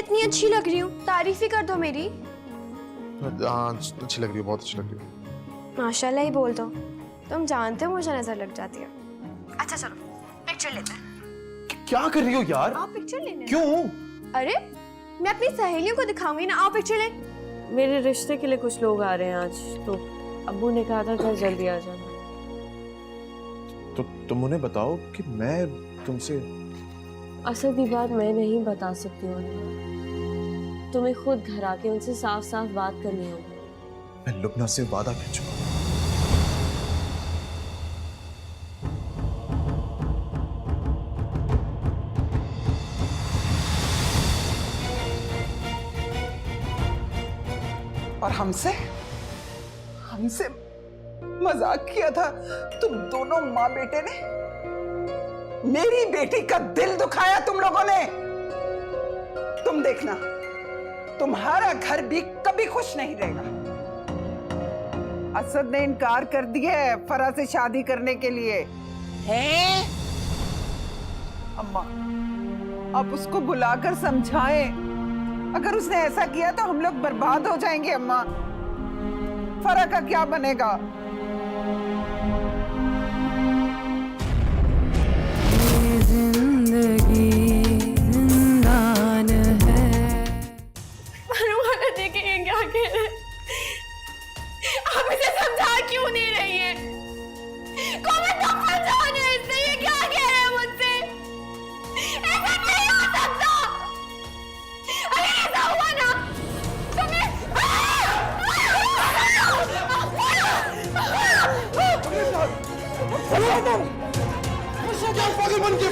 इतनी अच्छी लग रही हूँ, तारीफ ही कर दो मेरी। हाँ अच्छी लग रही है, बहुत अच्छी लग रही है। माशाल्लाह ही बोल दो, तुम जानते हो मुझे नजर लग जाती है। अच्छा चलो पिक्चर लेते हैं। क्या कर रही हो यार? आप पिक्चर लेने? क्यों? अरे मैं अपनी सहेलियों को दिखाऊंगी ना, आओ पिक्चर ले। मेरे रिश्ते के लिए कुछ लोग आ रहे हैं आज, तो अब्बू ने कहा था घर जल्दी आ जाना। तो तुम उन्हें बताओ कि मैं तुमसे। असद ये बात मैं नहीं बता सकती हूँ, तुम्हें खुद घर आके उनसे साफ साफ बात करनी होगी। मैं लुबना से वादा कर चुका हूं। और हमसे हमसे मजाक किया था तुम दोनों माँ बेटे ने। मेरी बेटी का दिल दुखाया तुम लोगों ने। तुम देखना, तुम्हारा घर भी कभी खुश नहीं रहेगा। असद ने इनकार कर दिया है फरा से शादी करने के लिए। हैं? अम्मा, आप उसको बुलाकर समझाएं। अगर उसने ऐसा किया तो हम लोग बर्बाद हो जाएंगे अम्मा। फरा का क्या बनेगा? जिंदगी जिंदान है। देखिए क्या कह रहे हैं, आप इसे समझा क्यों नहीं रही है? कौन समझाने इससे, ये क्या कह रहे हैं मुझसे? ऐसा नहीं हो सकता। अगर ऐसा हुआ ना तो मैं पागल बन के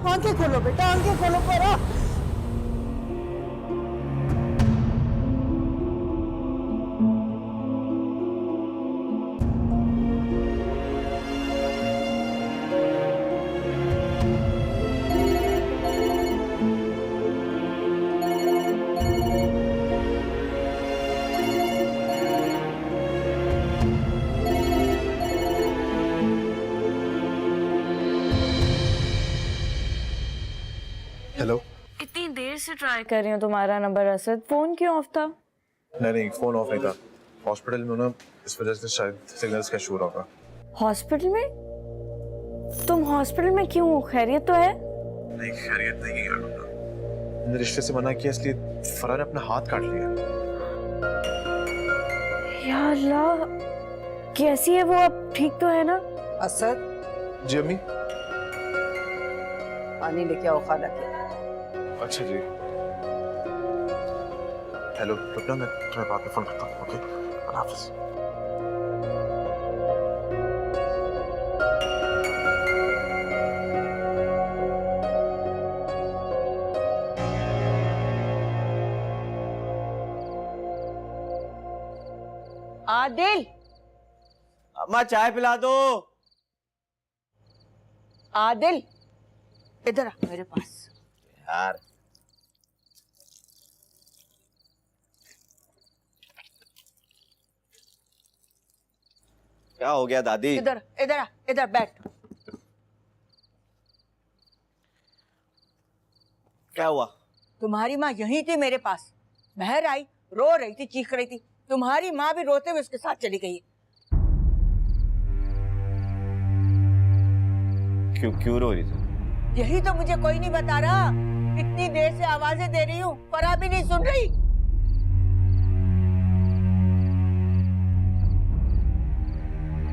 आंखें खोलो बेटा, आंखें खोलो। फरा हेलो। इतनी देर से ट्राई कर रही हूँ तुम्हारा नंबर असद, फोन क्यों ऑफ था? नहीं फोन ऑफ नहीं था। हॉस्पिटल में ना, इस वजह से शायद सिग्नल्स का इशू होगा। हॉस्पिटल में? तुम हॉस्पिटल में क्यों, खैरियत तो है? नहीं खैरियत नहीं है यार। मैंने रिश्ते से मना किया इसलिए फरा ने अपना हाथ काट लिया। या अल्लाह, कैसी है वो, अब ठीक तो है ना? असद, जी अम्मी। पानी लेके आओ खाला के। अच्छा जी। हेलो लुबना, मैं तुम्हें बाद में फोन करता हूँ। ओके, अल्लाह हाफिज। आदिल, अम्मा चाय पिला दो। आदिल इधर आ मेरे पास। यार क्या हो गया दादी? इधर इधर आ, इधर बैठ। क्या हुआ? तुम्हारी माँ यहीं थी मेरे पास, बहर आई, रो रही थी, चीख रही थी। तुम्हारी माँ भी रोते हुए उसके साथ चली गई। क्यों रो रही थी? यही तो मुझे कोई नहीं बता रहा। इतनी देर से आवाजें दे रही हूँ, फरा भी नहीं सुन रही।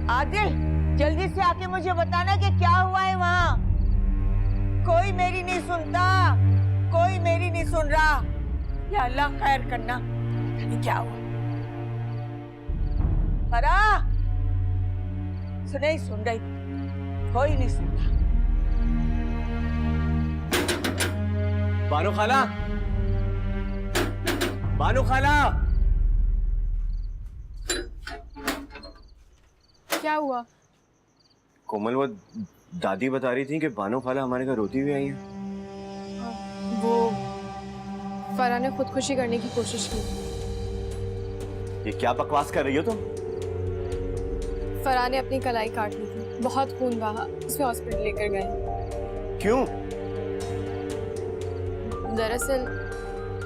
आदिल, जल्दी से आके मुझे बताना कि क्या हुआ है वहाँ। कोई मेरी नहीं सुनता, कोई मेरी नहीं सुन रहा। या अल्लाह खैर करना, पता नहीं क्या हुआ। फरा नहीं सुन रही, कोई नहीं सुनता। बानो खाला, बानो खाला। क्या हुआ? कोमल, वो दादी बता रही थी कि बानो खाला हमारे घर रोती हुई आई है। वो फरा ने खुदकुशी करने की कोशिश की। ये क्या बकवास कर रही हो तुम? फरा ने अपनी कलाई काट ली थी। बहुत खून बहा, उसे हॉस्पिटल लेकर गए। क्यों? दरअसल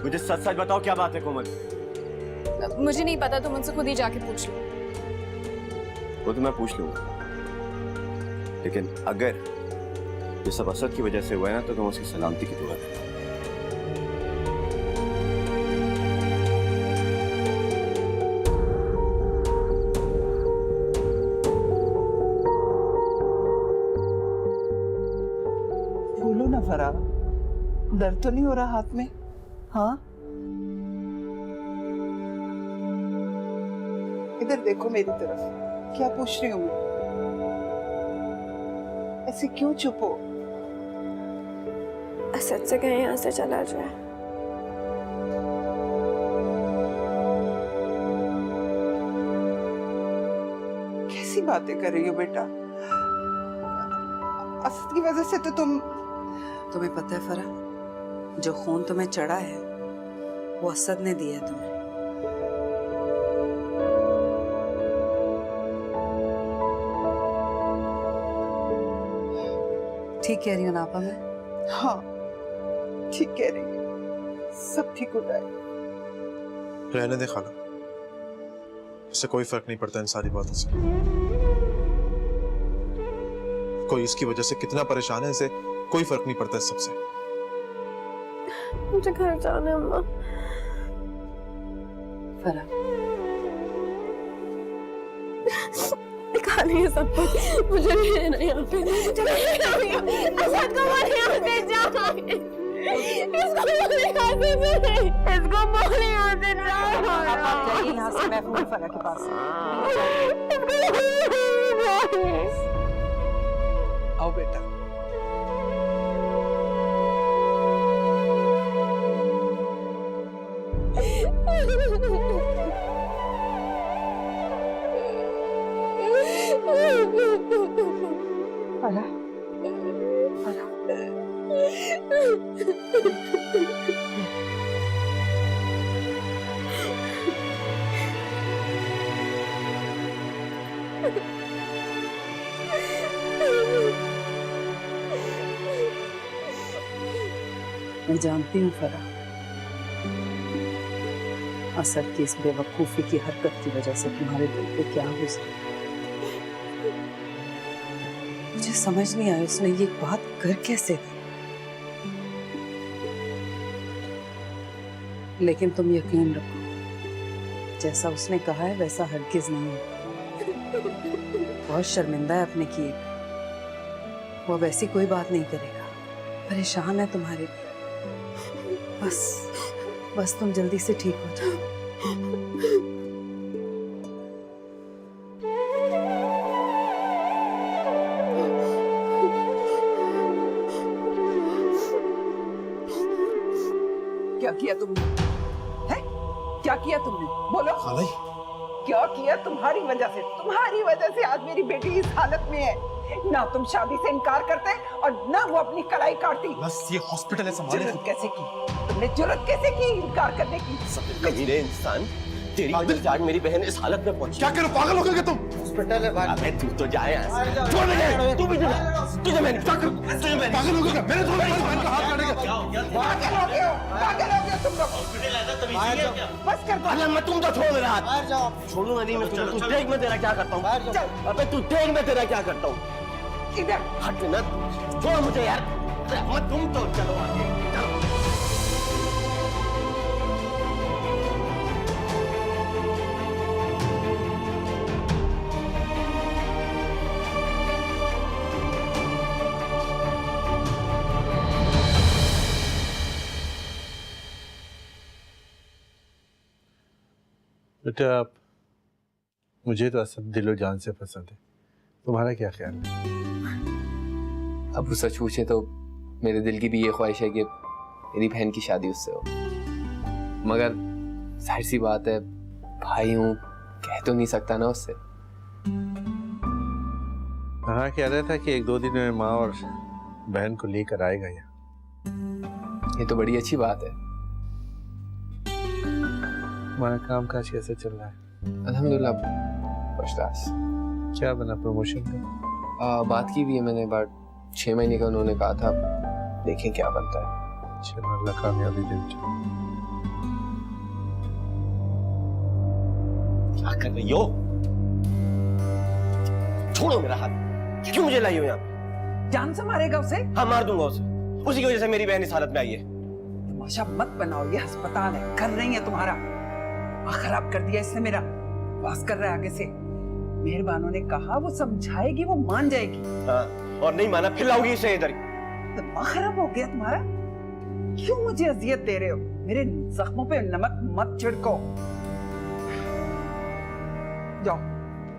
मुझे सच सच बताओ, क्या बात है कोमल? मुझे नहीं पता, तुम उनसे खुद ही जाके पूछ लो। वो तो मैं पूछ लूंगा, लेकिन अगर ये सब असद की वजह से हुआ है ना, तो तुम उसकी सलामती की दुआ करना। बोलो ना फरा, दर्द तो नहीं हो रहा हाथ में? हाँ, इधर देखो मेरी तरफ, क्या पूछ रही हूँ मैं? ऐसे क्यों चुप हो? असद से कहें यहाँ से चला जाए। कैसी बातें कर रही हो बेटा? असद की वजह से तो तुम्हें पता है फरा, जो खून तुम्हें चढ़ा है वो असद ने दिया है तुम्हें। ठीक कह रही हूँ ना आपा मैं? हाँ, ठीक कह रही है, सब ठीक हो जाएगा। रहने दे खाला, इससे कोई फर्क नहीं पड़ता इन सारी बातों से। कोई इसकी वजह से कितना परेशान है, इसे कोई फर्क नहीं पड़ता इस सबसे। मुझे घर जाना है अम्मा। फरा, दिखानी है सब कुछ, मुझे नहीं रहना यहाँ पे, मुझे नहीं रहना। असद को बोले यहाँ से जाओ, इसको बोले यहाँ से जाओ, इसको बोले यहाँ से जाओ। यहाँ से मैं हूँ फरा के पास। आओ बेटा। फरा, मैं जानती हूँ फरा, असद की इस बेवकूफी की हरकत की वजह से तुम्हारे दिल पे क्या गुजरा। मुझे समझ नहीं आया उसने ये बात कर कैसे दी, लेकिन तुम यकीन रखो, जैसा उसने कहा है वैसा हरगिज नहीं है। बहुत शर्मिंदा है अपने किए, वो अब ऐसी कोई बात नहीं करेगा। परेशान है तुम्हारे लिए, बस तुम जल्दी से ठीक हो जाओ। क्या किया तुमने? हैं? क्या किया तुमने? बोलो। खाला, क्या किया? तुम्हारी वजह से आज मेरी बेटी इस हालत में है। ना तुम शादी से इनकार करते और ना वो अपनी कलाई काटती। बस ये हॉस्पिटल है, संभाले। जुर्रत कैसे की? तुमने जुर्रत कैसे की इनकार करने की? कमीने इंसान, तेरी वजह से आज मेरी बहन इस हालत में पहुंची। क्या करो, पागल हो गए तुम? हॉस्पिटल है बाहर। अबे तू तो जाए यहाँ से। छोड़ मुझे, तू भी जा। तुझे मैंने पागल हो गए? मैंने थोड़ा बहन का हाथ काटेगा। पागल हो गए तुम लोग। बस कर दो। अरे मैं तुम तो छोड़ मेरा हाथ। बाहर जाओ। छोड़ूंगा नहीं मैं तुझे। तू देख मैं तेरा क्या करता बाहर हूँ। जाओ। अबे तू देख मैं तेरा क्या करता हूँ। इधर हट ना, छोड़ मुझे यार। मैं तुम तो चलो आगे, चलो। बेटा, आप मुझे तो असद दिलो जान से पसंद है, तुम्हारा क्या ख्याल है? अब वो सच पूछे तो मेरे दिल की भी ये ख्वाहिश है कि मेरी बहन की शादी उससे हो, मगर जाहिर सी बात है, भाई हूँ, कह तो नहीं सकता ना उससे। हाँ, कह रहा था कि 1-2 दिन में माँ और बहन को लेकर आएगा यहाँ। ये तो बड़ी अच्छी बात है। हमारा काम काज कैसे चल रहा है? अल्हम्दुलिल्लाह, फर्स्ट क्लास। क्या बना प्रमोशन का? बात की भी है मैंने, बट 6 महीने का उन्होंने कहा था, देखें क्या बनता है। चलो अल्लाह कामयाबी दे मुझे। क्या कर रही हो? छोड़ो मेरा हाथ। क्यों मुझे लाई हो यहाँ? जान से मारेगा उसे? हाँ, मार दूंगा उसे। उसी की वजह से मेरी बहन इस हालत में आई है। तमाशा मत बनाओ, ये अस्पताल है, कर रही है तुम्हारा। खराब कर दिया इसने मेरा। बस कर रहा है आगे से। मेहरबानों ने कहा वो समझाएगी, वो मान जाएगी। हाँ, और नहीं माना फिर लाओगी इसे इधर। दिमाग खराब हो गया तुम्हारा? क्यों मुझे अजियत दे रहे हो? मेरे जख्मों पे नमक मत छिड़को। जाओ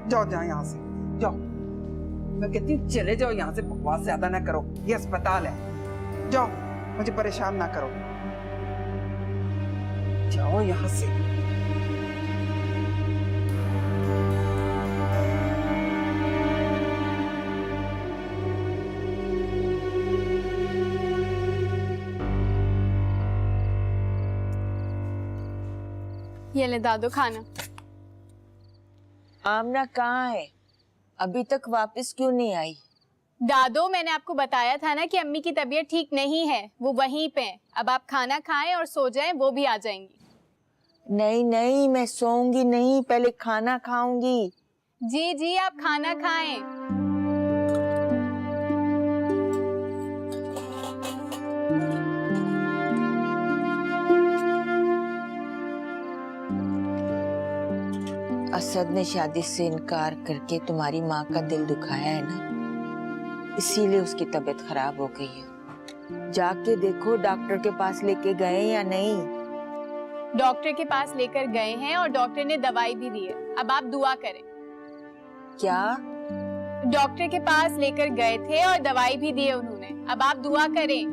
जाओ जाओ यहाँ से, जाओ। मैं कहती हूँ चले जाओ यहाँ से, बकवास ज्यादा ना करो, ये अस्पताल है। जाओ, मुझे परेशान ना करो, जाओ यहाँ से। ये ले दादू खाना। आमना कहाँ है? अभी तक वापस क्यों नहीं आई? दादो, मैंने आपको बताया था ना कि अम्मी की तबीयत ठीक नहीं है, वो वहीं पे हैं। अब आप खाना खाएं और सो जाएं, वो भी आ जाएंगी। नहीं नहीं, मैं सोऊंगी नहीं, पहले खाना खाऊंगी। जी जी, आप खाना खाएं। असद ने शादी से इनकार करके तुम्हारी माँ का दिल दुखाया है ना, इसीलिए उसकी तबीयत खराब हो गई है। जाके देखो डॉक्टर के पास लेके गए या नहीं। डॉक्टर के पास लेकर गए हैं और डॉक्टर ने दवाई भी दी है। अब आप दुआ करें। क्या? डॉक्टर के पास लेकर गए थे और दवाई भी दी है उन्होंने। अब आप दुआ करें।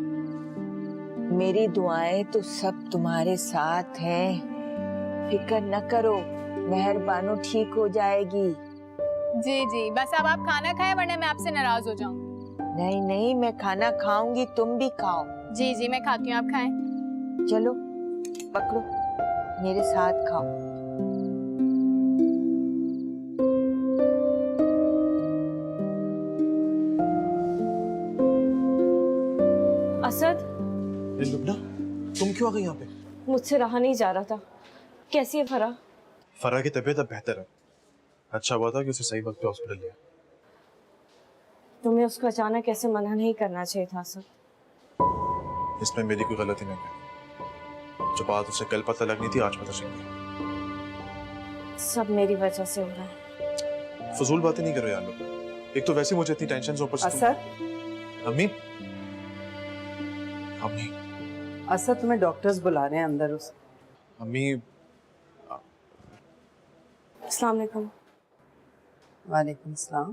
मेरी दुआएं तो सब तुम्हारे साथ हैं, फिक्र न करो, मेहरबानो ठीक हो जाएगी। जी जी, बस अब आप खाना खाएं वरना मैं आपसे नाराज हो जाऊंगी। नहीं नहीं, मैं खाना खाऊंगी, तुम भी खाओ। जी जी, मैं खाती हूँ, आप खाएं। चलो पकड़ो, मेरे साथ खाओ। असद, लुबना, तुम क्यों आ गई यहाँ पे? मुझसे रहा नहीं जा रहा था। कैसी है फरा? फरा की तबीयत अब बेहतर है। अच्छा हुआ था कि उसे सही वक्त पे हॉस्पिटल लिया। तुम्हें उसको अचानक ऐसे मना नहीं करना चाहिए था असद। इसमें मेरी कोई गलती नहीं है। जो बात उसे कल पता लगनी थी आज पता चल गई। सब मेरी वजह से हो रहा है। फजूल बातें नहीं करो यार लोग। एक तो वैसे मुझे इतनी टेंशन से ऊपर से असद, अम्मी, अम्मी, असद तुम्हें डॉक्टर्स बुला रहे हैं अंदर। उस अम्मी, अस्सलाम वालेकुम। वालेकुम सलाम।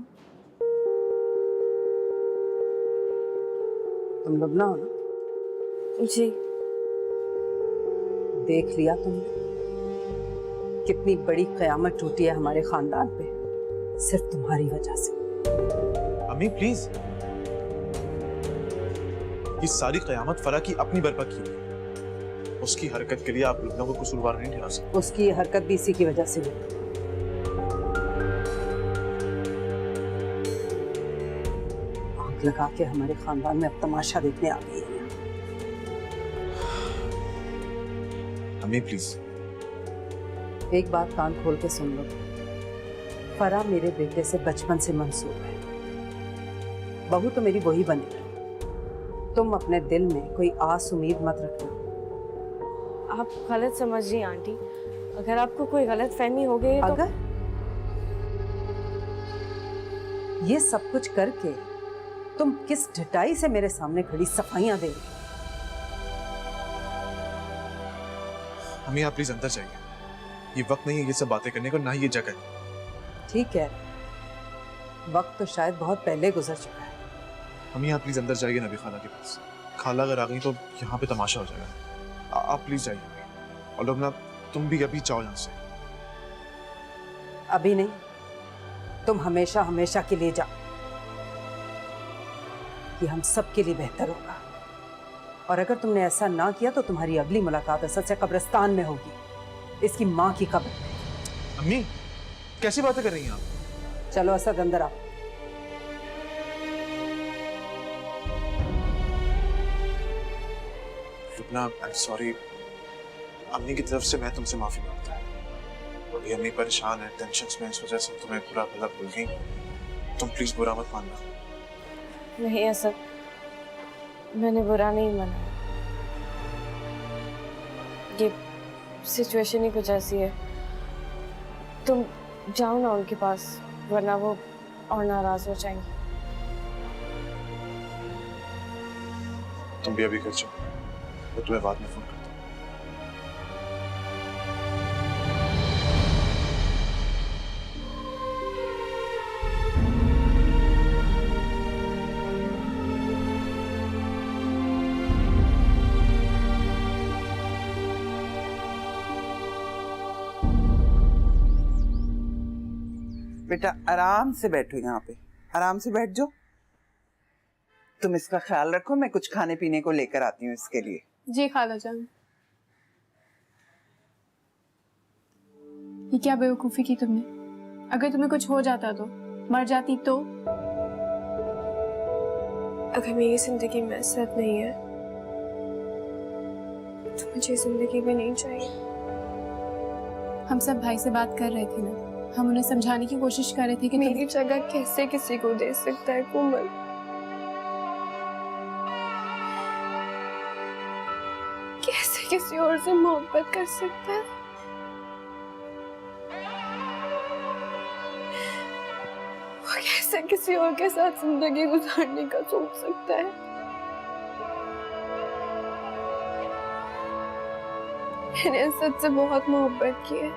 तुम लुबना हो ना? जी। देख लिया तुमने कितनी बड़ी कयामत टूटी है हमारे खानदान पे, सिर्फ तुम्हारी वजह से। अम्मी प्लीज, ये सारी कयामत फरा की अपनी बर्पा की है। उसकी हरकत के लिए आप लुबना को कसूरवार नहीं ठहरा सकते। उसकी हरकत भी इसी की वजह से हुई। आग लगा के हमारे खानदान में अब तमाशा देखने आ गई है। अम्मी प्लीज, एक बात कान खोल के सुन लो, फरा मेरे बेटे से बचपन से मंसूब है। बहू तो मेरी वही बनेगी। तुम अपने दिल में कोई आस उम्मीद मत रखना। आप गलत समझ रही हैं आंटी। अगर आपको कोई गलत फहमी हो गई है तो... अगर ये सब कुछ करके तुम किस ढिठाई से मेरे सामने खड़ी सफाइयां दे रही? अम्मी आप प्लीज अंदर जाइए। ये वक्त नहीं है ये सब बातें करने का, ना ही ये जगह। ठीक है, वक्त तो शायद बहुत पहले गुजर चुका है। अम्मी आप प्लीज अंदर जाइए नबी खाला के पास। खाला अगर आ गई तो यहाँ पे तमाशा हो जाएगा। आप प्लीज जाइए। और लुबना तुम भी अभी जाओ यहाँ से। अभी नहीं, तुम हमेशा हमेशा के लिए जाओ। ये हम सब के लिए बेहतर होगा। और अगर तुमने ऐसा ना किया तो तुम्हारी अगली मुलाकात असद से कब्रिस्तान में होगी, इसकी माँ की कब्र में। अम्मी कैसी बातें कर रही हैं आप? चलो असद अंदर आओ। Lubna, I am sorry. अम्मी की तरफ से मैं तुमसे माफी मांगता हूँ। अभी अम्मी परेशान है, टेंशन में, इस वजह से तुम्हें बुरा भला भूल गई। तुम प्लीज बुरा मत मानना। नहीं असद, मैंने बुरा नहीं माना। ये सिचुएशन ही कुछ ऐसी है। तुम जाओ ना उनके पास, वरना वो और नाराज हो जाएंगे। तुम भी अभी घर जाओ, मैं तुम्हें बाद में फोन करता हूँ। बेटा आराम से बैठो, यहाँ पे आराम से बैठ जाओ। तुम इसका ख्याल रखो, मैं कुछ खाने पीने को लेकर आती हूँ इसके लिए। जी खाला जान। ये क्या बेवकूफी की तुमने? अगर तुम्हें कुछ हो जाता तो, मर जाती तो? अगर मेरी जिंदगी में असद नहीं है तो मुझे जिंदगी में नहीं चाहिए। हम सब भाई से बात कर रहे थे ना, हम उन्हें समझाने की कोशिश कर रहे थे कि मेरी जगह कैसे किसी को दे सकता है कोमल? कैसे किसी और से मोहब्बत कर सकता है? वो कैसे किसी और के साथ जिंदगी गुजारने का सोच सकता है? मैंने असद से बहुत मोहब्बत की है।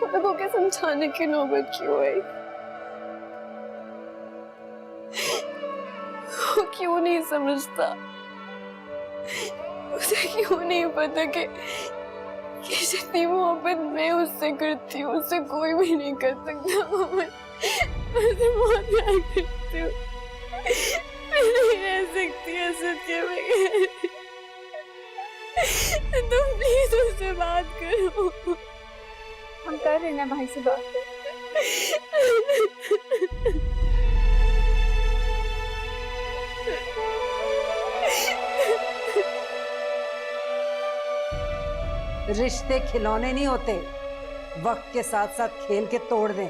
तुमको क्या समझाने की नौबत क्यों आई? वो क्यों नहीं समझता? उसे क्यों नहीं पता कि जितनी मोहब्बत मैं उससे करती हूँ उससे कोई भी नहीं कर सकता। मैं बहुत प्यार करती हूँ, मैं नहीं रह सकती असद के बगैर। तुम प्लीज उससे बात करो। हम कर रहे हैं भाई से बात। रिश्ते खिलौने नहीं होते, वक्त के साथ साथ खेल के तोड़ दें।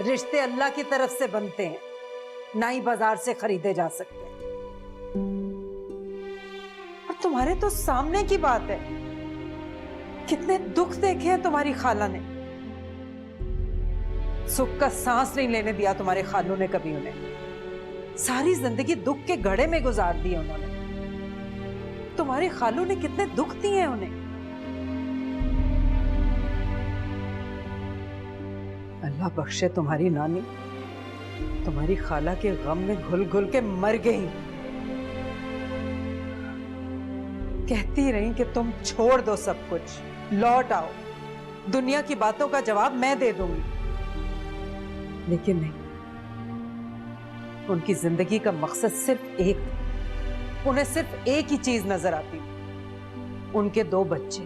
रिश्ते अल्लाह की तरफ से बनते हैं, ना ही बाजार से खरीदे जा सकते। और तुम्हारे तो सामने की बात है, कितने दुख देखे हैं तुम्हारी खाला ने। सुख का सांस नहीं लेने दिया तुम्हारे खालों ने कभी उन्हें। सारी जिंदगी दुख के घड़े में गुजार दी उन्होंने। तुम्हारे खालों ने कितने दुख दिए हैं उन्हें। अल्लाह बख्शे तुम्हारी नानी, तुम्हारी खाला के गम में घुल घुल के मर गई। कहती रही कि तुम छोड़ दो सब कुछ, लौट आओ, दुनिया की बातों का जवाब मैं दे दूंगी। लेकिन नहीं, उनकी जिंदगी का मकसद सिर्फ एक था। उन्हें सिर्फ एक ही चीज नजर आती, उनके 2 बच्चे,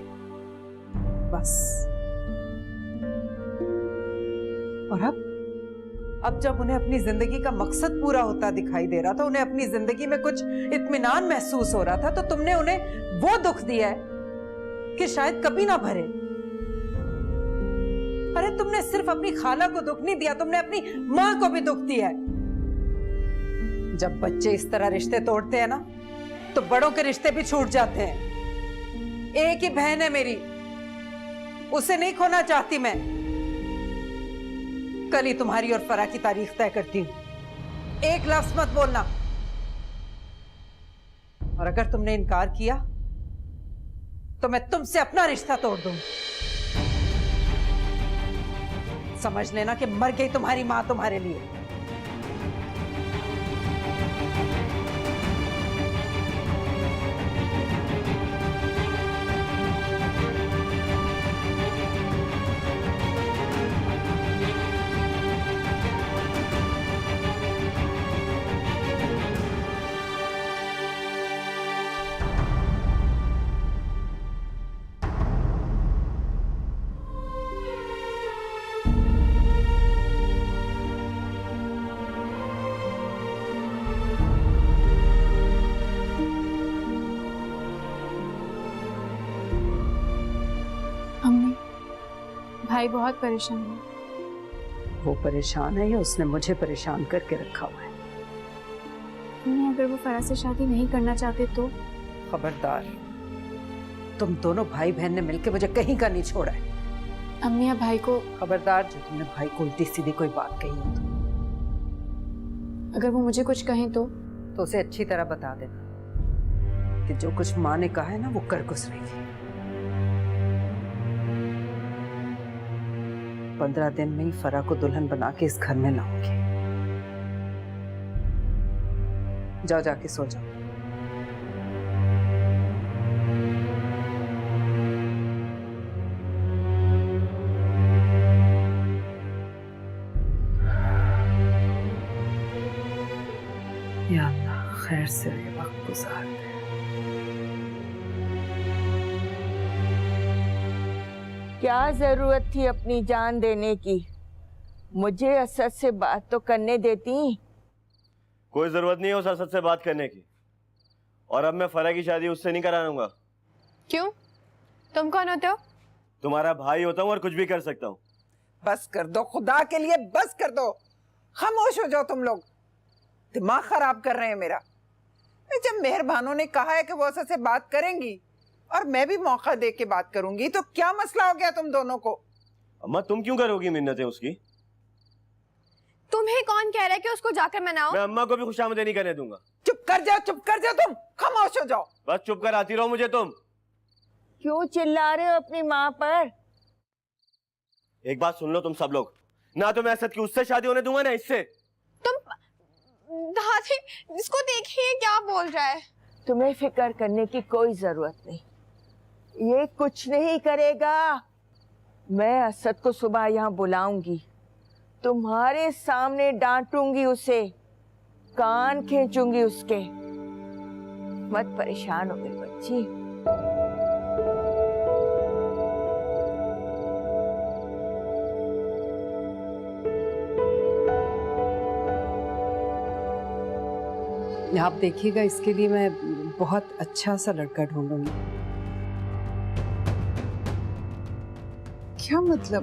बस। और अब जब उन्हें अपनी जिंदगी का मकसद पूरा होता दिखाई दे रहा था, उन्हें अपनी जिंदगी में कुछ इत्मीनान महसूस हो रहा था, तो तुमने उन्हें वो दुख दिया है कि शायद कभी ना भरे। अरे तुमने सिर्फ अपनी खाला को दुख नहीं दिया, तुमने अपनी मां को भी दुख दिया है। जब बच्चे इस तरह रिश्ते तोड़ते हैं ना, तो बड़ों के रिश्ते भी छूट जाते हैं। एक ही बहन है मेरी, उसे नहीं खोना चाहती मैं। कल ही तुम्हारी और फरा की तारीख तय करती हूं। एक लफ्ज मत बोलना, और अगर तुमने इनकार किया तो मैं तुमसे अपना रिश्ता तोड़ दूं। समझ लेना कि मर गई तुम्हारी मां तुम्हारे लिए। भाई बहुत परेशान है। वो परेशान है या उसने मुझे परेशान करके रखा हुआ है? अम्मी अगर वो फराज से शादी नहीं करना चाहते तो? खबरदार, तुम दोनों भाई बहन ने मिलकर मुझे कहीं का नहीं छोड़ा है। अम्मी अब भाई को, खबरदार जो तुमने भाई को उल्टी सीधी कोई बात कही है अगर वो मुझे कुछ कहें तो उसे अच्छी तरह बता देना कि जो कुछ माँ ने कहा है ना वो कर गुजरेगी। 15 दिन में ही फरा को दुल्हन बना के इस घर में लाऊंगी। जाओ जाके सो जाओ। या अल्लाह खैर से ये वक्त गुजार दे। क्या जरूरत थी अपनी जान देने की? मुझे असद से बात तो करने देती। कोई जरूरत नहीं है उस असद से बात करने की, और अब मैं फरा की शादी उससे नहीं कराऊंगा। क्यों? तुम कौन होते हो? तुम्हारा भाई होता हूँ और कुछ भी कर सकता हूँ। बस कर दो, खुदा के लिए बस कर दो। खामोश हो जाओ तुम लोग, दिमाग खराब कर रहे हैं मेरा। जब मेहरबानों ने कहा है कि वो असद से बात करेंगी और मैं भी मौका दे के बात करूंगी, तो क्या मसला हो गया तुम दोनों को? अम्मा तुम क्यों करोगी मिन्नतें उसकी? तुम्हें कौन कह रहा है कि उसको जाकर मनाओ? मैं अम्मा को भी खुशामदी नहीं करने दूंगा। चुप कर जाओ तुम, खामोश हो जाओ। बस चुप कर आती रहो मुझे तुम। क्यों चिल्ला रहे हो अपनी माँ पर? एक बात सुन लो तुम सब लोग, ना तो मैं असद की उससे शादी होने दूंगा ना इससे। तुम दादी, इसको देखिए क्या बोल रहा है। तुम्हें फिक्र करने की कोई जरूरत नहीं, ये कुछ नहीं करेगा। मैं असद को सुबह यहाँ बुलाऊंगी, तुम्हारे सामने डांटूंगी उसे, कान खींचूंगी उसके। मत परेशान हो मेरी बच्ची। आप देखिएगा, इसके लिए मैं बहुत अच्छा सा लड़का ढूंढूंगी। क्या मतलब?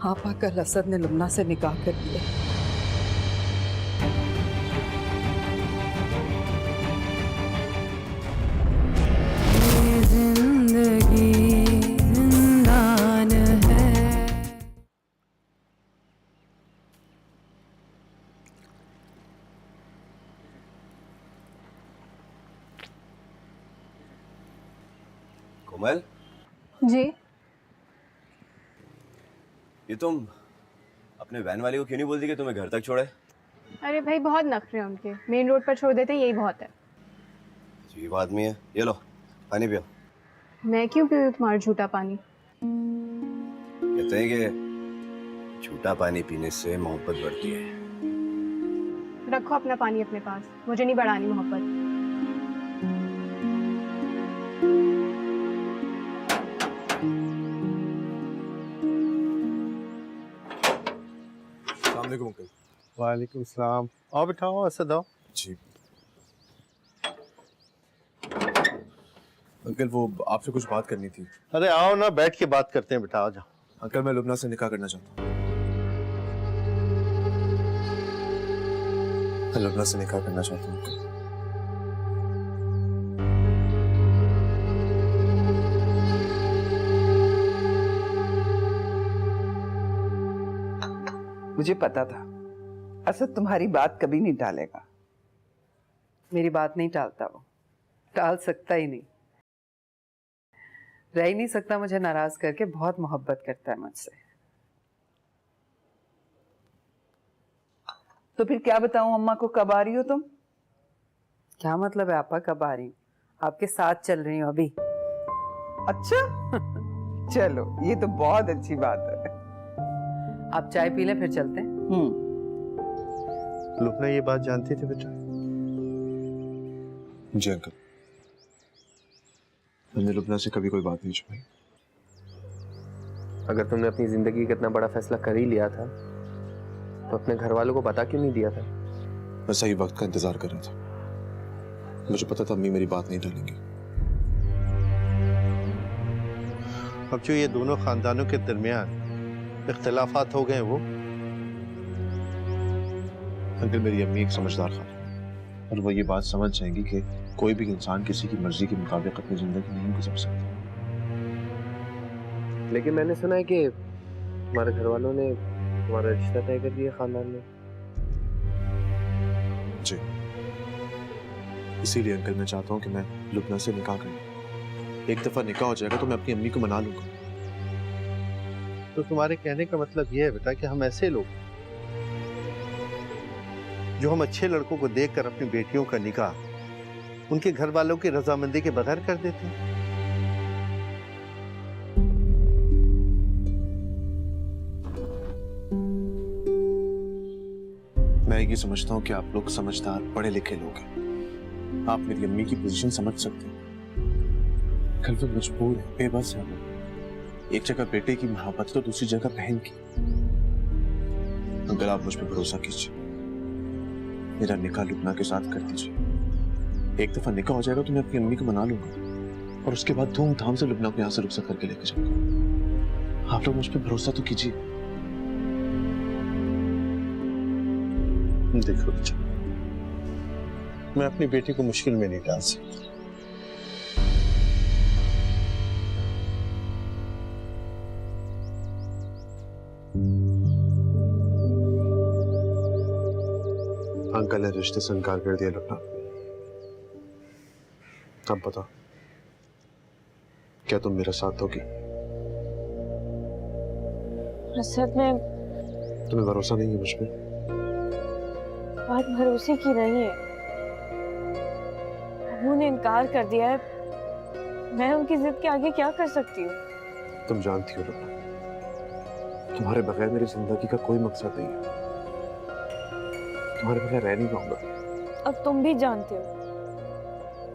हाँ पाकल, असद ने लुमना से निकाह कर लिया। कोमल, जी? ये तुम अपने वैन वाले को क्यों नहीं बोलती कि तुम्हें घर तक छोड़े? अरे भाई बहुत नखरे हैं उनके, मेन रोड पर छोड़ देते यही बहुत है। अजीब आदमी है। ये लो पानी पियो। मैं क्यों पीऊँ तुम्हारा झूठा पानी? कहते हैं कि झूठा पानी पीने से मोहब्बत बढ़ती है। रखो अपना पानी अपने पास, मुझे नहीं बढ़ानी मोहब्बत। अंकल। वालेकुम सलाम। आओ बिठाओ, असद आओ। जी अंकल, वो आपसे कुछ बात करनी थी। अरे आओ ना, बैठ के बात करते हैं। बिठाओ जाओ। अंकल मैं लुबना से निकाह करना चाहता हूँ। मैं लुबना से निकाह करना चाहता हूँ अंकल। मुझे पता था असद तुम्हारी बात कभी नहीं टालेगा। मेरी बात नहीं टालता, वो टाल सकता ही नहीं, रह ही नहीं सकता मुझे नाराज करके। बहुत मोहब्बत करता है मुझसे। तो फिर क्या बताऊं अम्मा को, कब आ रही हो तुम? क्या मतलब है आपा, कब आ रही हूँ? आपके साथ चल रही हूँ अभी। अच्छा चलो, ये तो बहुत अच्छी बात है। आप चाय पी लें फिर चलते हैं। लुबना ये बात जानती थी बेटा? जी अंकल, मैंने लुबना से कभी कोई बात नहीं छुपाई। अगर तुमने अपनी जिंदगी का इतना बड़ा फैसला कर ही लिया था तो अपने घर वालों को पता क्यों नहीं दिया था? मैं सही वक्त का इंतजार कर रहा था। मुझे पता था अम्मी मेरी बात नहीं टालेंगी। अब जो ये दोनों खानदानों के दरमियान इख्तिलाफात हो गए, वो अंकल मेरी अम्मी एक समझदार खान है और वो ये बात समझ जाएंगी कि कोई भी इंसान किसी की मर्जी के मुताबिक अपनी जिंदगी नहीं गुजार सकता। लेकिन मैंने सुना है कि हमारे घर वालों ने तुम्हारा रिश्ता तय कर दिया खानदान में। जी, इसीलिए अंकल मैं चाहता हूँ कि मैं लुबना से निकाह करूँ। एक दफा निकाह हो जाएगा तो मैं अपनी अम्मी को मना लूंगा। तो तुम्हारे कहने का मतलब ये है बेटा कि हम ऐसे लोग जो हम अच्छे लड़कों को देखकर अपनी बेटियों का निकाह उनके घर वालों की रजामंदी के बगैर कर देते हैं। मैं ये समझता हूँ कि आप लोग समझदार पढ़े लिखे लोग हैं। आप मेरी अम्मी की पोजीशन समझ सकते हैं। कल वो मजबूर है, बेबस है। वो एक जगह बेटे की मोहब्बत तो दूसरी जगह बहन की। अगर आप मुझ पर भरोसा कीजिए, मेरा निकाह लुबना के साथ कर दीजिए। एक दफा निकाह हो जाएगा तो मैं अपनी अम्मी को मना लूंगा और उसके बाद धूमधाम से लुबना को यहाँ से रुखसत करके लेके जाऊंगा। आप लोग मुझ पर भरोसा तो कीजिए। देखो बच्चा, मैं अपनी बेटी को मुश्किल में नहीं डाल सकता। अंकल ने रिश्ते से इनकार कर दिया लुबना। अब बताओ, क्या तुम मेरा साथ दोगी? असद में तुम्हें भरोसा नहीं है मुझ पे? बात भरोसे की नहीं है। उन्होंने इनकार कर दिया है, मैं उनकी जिद के आगे क्या कर सकती हूँ? तुम जानती हो लुबना, तुम्हारे बगैर मेरी जिंदगी का कोई मकसद नहीं है। तुम्हारे बगैर रह नहीं पाऊंगा। अब तुम भी जानते हो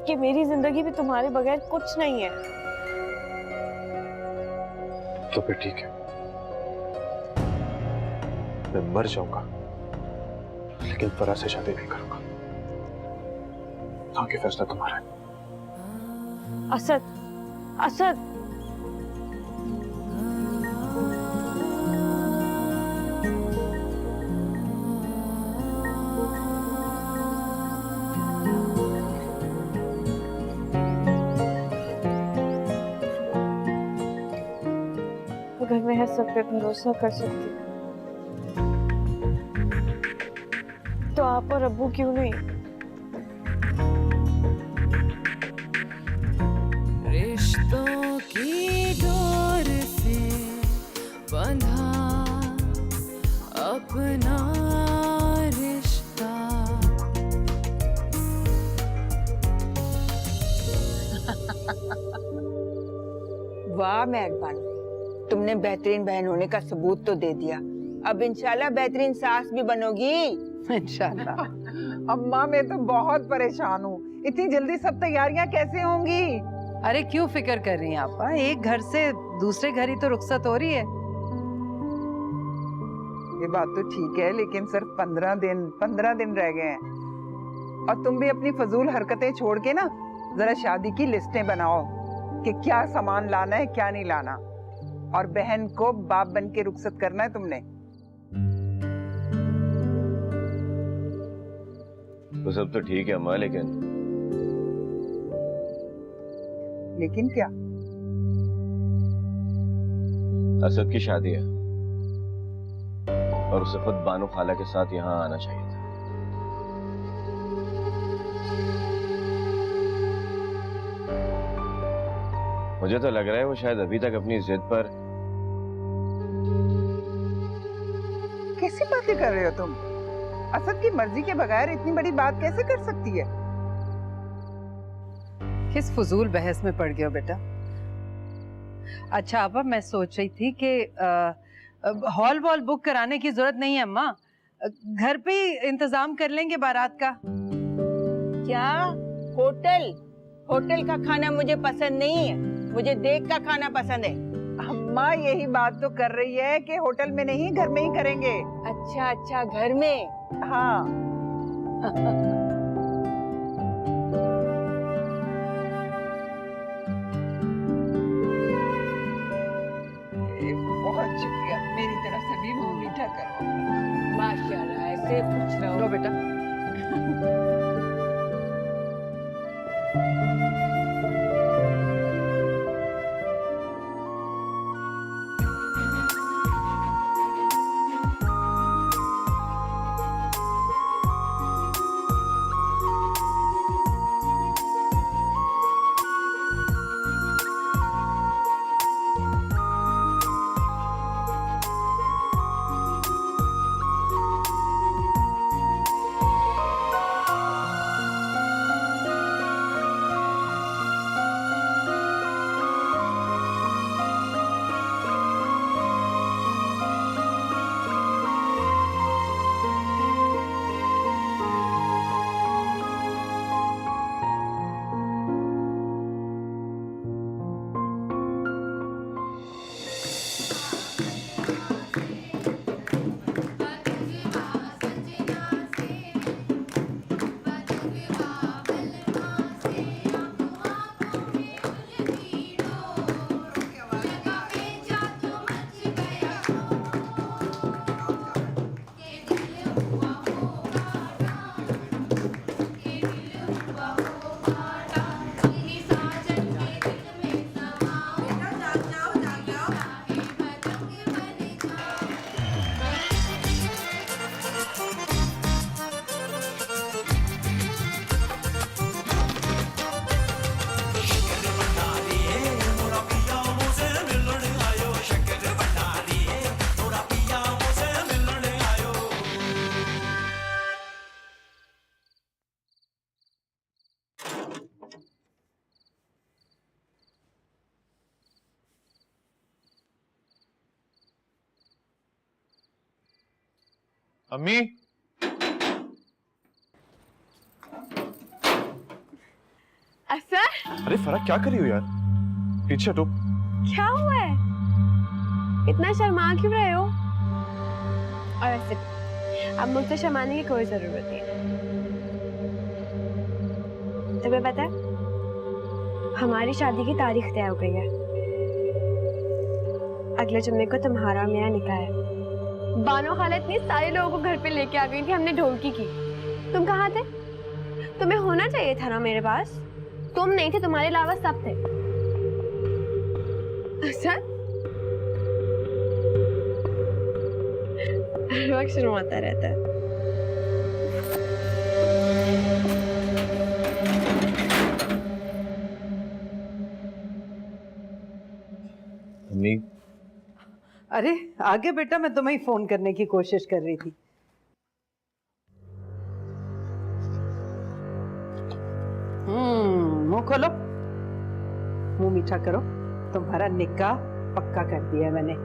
कि मेरी जिंदगी भी तुम्हारे बगैर कुछ नहीं है। तो फिर ठीक है, मैं मर जाऊंगा लेकिन फराज से शादी नहीं करूंगा। आगे फैसला तुम्हारा है। असद, असद, अगर मैं सब पे भरोसा कर सकती हूँ तो आप और अब्बू क्यों नहीं? रिश्तों की डोर से बंधा अपना रिश्ता। वाह मेहरबानी, तुमने बेहतरीन बहन होने का सबूत तो दे दिया। अब इंशाल्लाह बेहतरीन सास भी बनोगी। इंशाल्लाह। अम्मा मैं तो बहुत परेशान हूँ, इतनी जल्दी सब तैयारियां कैसे होंगी? अरे क्यों फिक्र कर रही हैं आपा? एक घर से दूसरे घर ही तो रुखसत हो रही है। ये बात तो ठीक है, लेकिन सिर्फ 15 दिन रह गए हैं। और तुम भी अपनी फजूल हरकतें छोड़ के ना जरा शादी की लिस्टें बनाओ कि क्या सामान लाना है क्या नहीं लाना। और बहन को बाप बन के रुखसत करना है तुमने। वो सब तो ठीक है अम्मा, लेकिन क्या? असद की शादी है और उसे खुद बानो खाला के साथ यहाँ आना चाहिए था। मुझे तो लग रहा है वो शायद अभी तक अपनी जिद पर। कैसी बातें कर रहे हो तुम? असद की मर्जी के बगैर इतनी बड़ी बात कैसे कर सकती है? किस फजूल बहस में पड़ गए हो बेटा? अच्छा आपा, मैं सोच रही थी कि हॉल वॉल बुक कराने की जरूरत नहीं है अम्मा, घर पे ही इंतजाम कर लेंगे बारात का। क्या होटल? होटल का खाना मुझे पसंद नहीं है, मुझे देख का खाना पसंद है। अम्मा यही बात तो कर रही है कि होटल में नहीं घर में ही करेंगे। अच्छा अच्छा, घर में। हाँ पूछ रहा हूँ बेटा। अम्मी, असर अरे फराह क्या कर रही हो यार? पीछे हटो। क्या हुआ है? इतना शर्मा क्यों रहे हो? और ऐसे अब मुझसे शर्माने की कोई जरूरत नहीं। तुम्हें पता है हमारी शादी की तारीख तय हो गई है। अगले जुम्मे को तुम्हारा और मेरा निकाह है। बानो खाला इतने सारे लोगों को घर पे लेके आ गई थी, हमने ढोलकी की। तुम कहाँ थे? तुम्हें होना चाहिए था ना मेरे पास। तुम नहीं थे, तुम्हारे अलावा सब थे। अच्छा? हर वक्त शर्माता रहता है। अम्मी, अरे आगे बेटा, मैं तुम्हें ही फोन करने की कोशिश कर रही थी। मुंह खोलो, मुंह मीठा करो। तुम्हारा निकाह पक्का कर दिया है मैंने।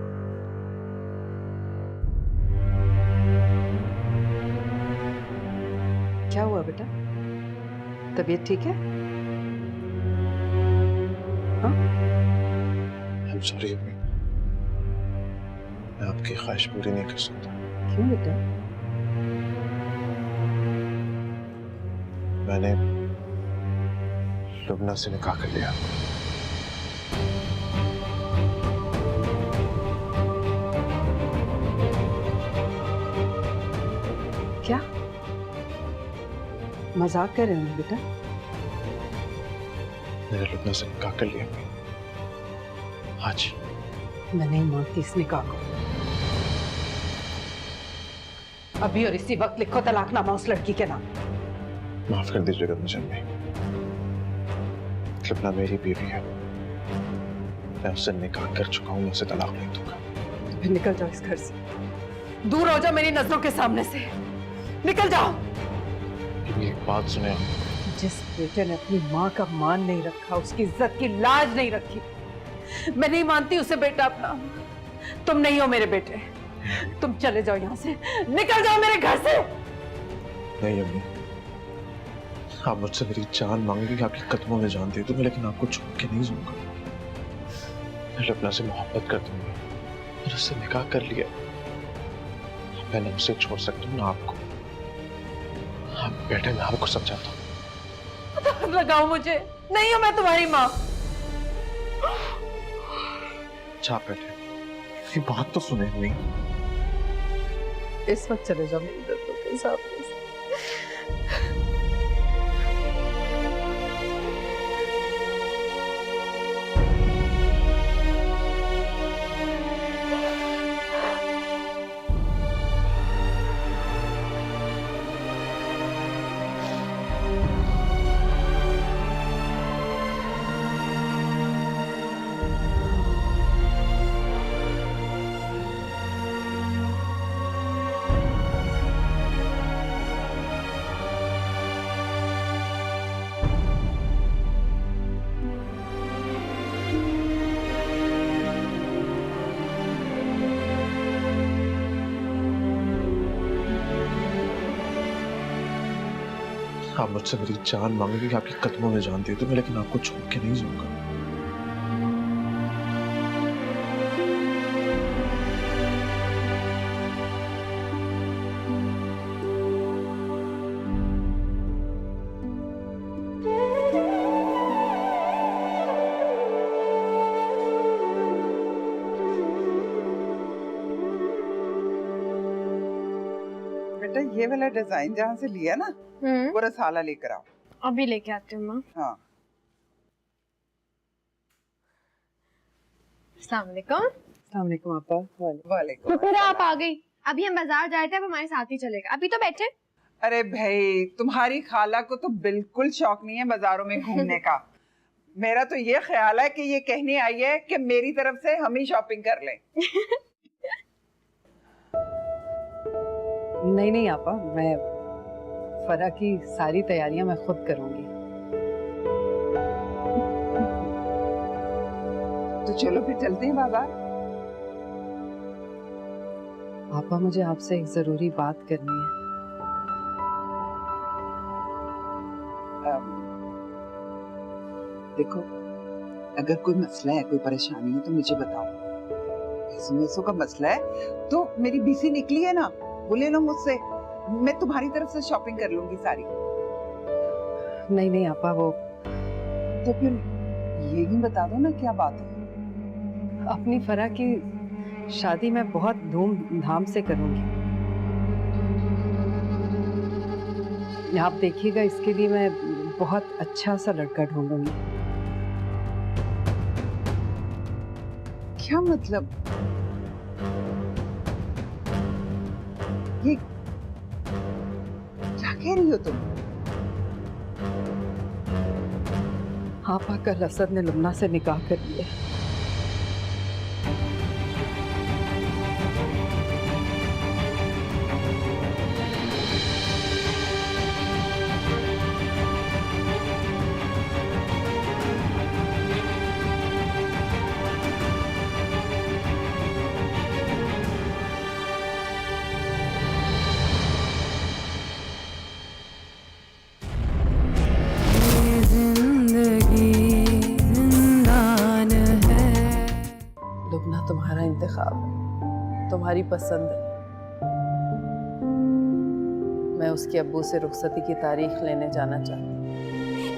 क्या हुआ बेटा, तबीयत ठीक है? हाँ? I'm sorry अम्मी, मैं आपकी ख्वाहिश पूरी नहीं कर सकता। क्यों बेटा? मैंने लुबना से निकाह कर लिया। क्या मजाक कर रहे हो बेटा? मैंने लुबना से निकाह कर लिया अम्मी। आज मैं नहीं मानती इस निकाह को। अभी और इसी वक्त लिखो तलाकनामा उस लड़की के नाम। माफ कर दीजिएगा मुझे अम्मी, लुबना मेरी बीवी है। मैं उससे निकाह कर चुका हूँ, मैं उसे तलाक नहीं दूंगा। फिर निकल जाओ इस घर से, दूर हो जाओ मेरी नजरों के सामने से। निकल जाओ। एक बात सुने आप, जिस बेटे ने अपनी माँ का मान नहीं रखा, उसकी इज्जत की लाज नहीं रखी, मैं नहीं मानती उसे बेटा अपना। तुम नहीं हो मेरे बेटे। तुम चले जाओ यहाँ से, निकल जाओ मेरे घर से। नहीं अम्मी, आप मुझसे मेरी जान मांगेंगे, आपके कदमों में जान दे दूंगा, लेकिन आपको छोड़ के नहीं जाऊंगा। मैं लुबना से मोहब्बत करता हूँ, मैंने उससे निकाह कर लिया। मैं ना उसे छोड़ सकता हूँ ना आपको। आप बेटे, मैं आपको समझाता हूँ। लगाओ मुझे, नहीं हो मैं तुम्हारी माँ। अच्छा बेटे, ये बात तो सुने नहीं। इस वक्त चले जाओ मेरी दर्दों के हाफिज हाफिज। आप मुझसे मेरी जान मांगोगे कि आपके कदमों में जान दे दूंगा, लेकिन आपको छोड़ के नहीं जाऊंगा। बेटा ये वाला डिजाइन जहाँ से लिया ना वो रसाला लेकर आओ। अभी लेके आती हूँ माँ। हाँ अस्सलाम वालेकुम आपा। वालेकुम। फिर आप आ गई। अभी हम बाजार जा रहे थे, अब हमारे साथ ही चलेगा। अभी तो बैठे। अरे भाई तुम्हारी खाला को तो बिल्कुल शौक नहीं है बाजारों में घूमने का। मेरा तो ये ख्याल है कि ये कहने आई है कि मेरी तरफ से हम ही शॉपिंग कर लें। नहीं नहीं आपा, मैं फरा की सारी तैयारियां मैं खुद करूंगी। तो चलो फिर चलते हैं बाजार। आपा मुझे आपसे एक जरूरी बात करनी है। देखो अगर कोई मसला है, कोई परेशानी है तो मुझे बताओ। पैसों का मसला है तो मेरी बीसी निकली है ना, वो ले लो मुझसे, मैं तुम्हारी तरफ से शॉपिंग कर लूंगी सारी। नहीं नहीं आपा, वो तो फिर ये ही बता दो ना क्या बात है। अपनी फरा की शादी मैं बहुत धूमधाम से करूंगी। आप देखिएगा, इसके लिए मैं बहुत अच्छा सा लड़का ढूंढूंगी। क्या मतलब? ये क्या कह रही हो तुम? आपा कल असद ने लुमना से निकाह कर लिया। लुबना तुम्हारा इंतखाब, तुम्हारी पसंद है। मैं उसके अब्बू से रुखसती की तारीख लेने जाना चाहती हूँ।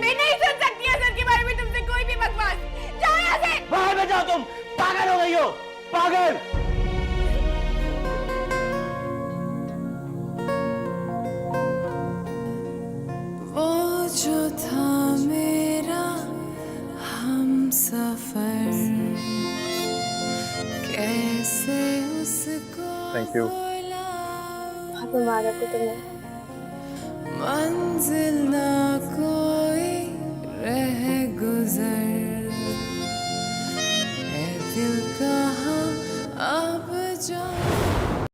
मैं नहीं सुन सकती असद के बारे में तुमसे कोई भी बकवास। जाओ यहाँ से। बाहर में जाओ, तुम पागल हो गई हो, पागल। वो जो था मेरा हमसफर, कैसे उसको थैंक यू। मुबारक हो तुम्हें। मंजिल ना कोई रह गुजर, ए दिल कहाँ अब जा।